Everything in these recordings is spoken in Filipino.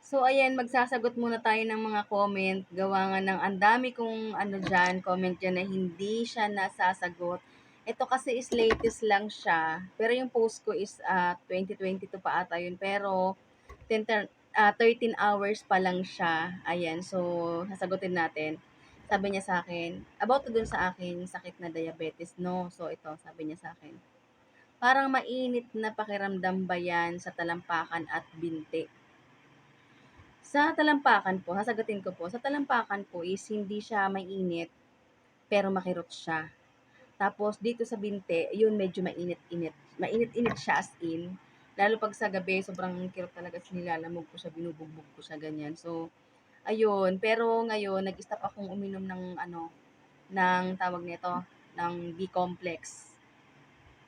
So ayan, magsasagot muna tayo ng mga comment. Gawa nga ng ang dami kong ano diyan, comment diyan na hindi siya nasasagot. Ito kasi is latest lang siya. Pero yung post ko is 2022 pa ata yun. Pero 13 hours pa lang siya. Ayan, so sasagutin natin. Sabi niya sa akin, about to dun sa aking sakit na diabetes, no? So ito, sabi niya sa akin, parang mainit na pakiramdam ba yan sa talampakan at binti? Sa talampakan po, sasagutin ko po, sa talampakan po is hindi siya mainit, pero makirot siya. Tapos dito sa binte, yun medyo mainit-init. Mainit-init siya as in. Lalo pag sa gabi, sobrang kirot talaga, nilalamog ko siya, binubugbog ko siya, ganyan. So, ayun. Pero ngayon, nag-stop akong uminom ng ano, ng tawag nito, ng B-complex.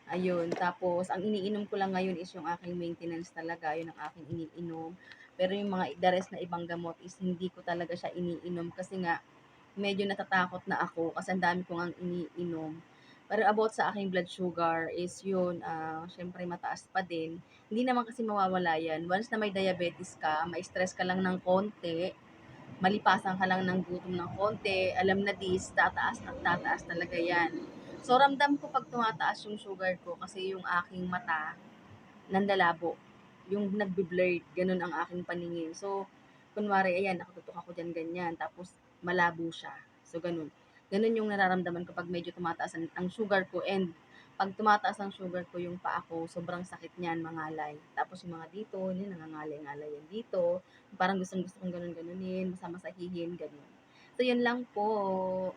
Ayun, tapos ang iniinom ko lang ngayon is yung aking maintenance talaga, yun ang aking iniinom. Pero yung mga the rest na ibang gamot is hindi ko talaga siya iniinom kasi nga medyo natatakot na ako kasi ang dami ko ngang iniinom. Pero about sa aking blood sugar is yun, syempre mataas pa din. Hindi naman kasi mawawala yan. Once na may diabetes ka, ma-stress ka lang ng konti, malipasan ka lang ng gutom ng konti, alam na this, tataas at tataas talaga yan. So, ramdam ko pag tumataas yung sugar ko kasi yung aking mata nanlalabo. Yung nagbe-blurred, ganun ang aking paningin. So, kunwari, ayan, nakatutok ako dyan, ganyan. Tapos, malabo siya. So, ganun. Ganun yung nararamdaman ko pag medyo tumataas ang sugar ko. And, pag tumataas ang sugar ko, yung paa ko, sobrang sakit niyan, mangalay. Tapos, yung mga dito, yun, nangangalay-ngalay yan dito. Parang gustong gusto kong ganun-ganunin, masama-masahihin, ganun. So, yun lang po.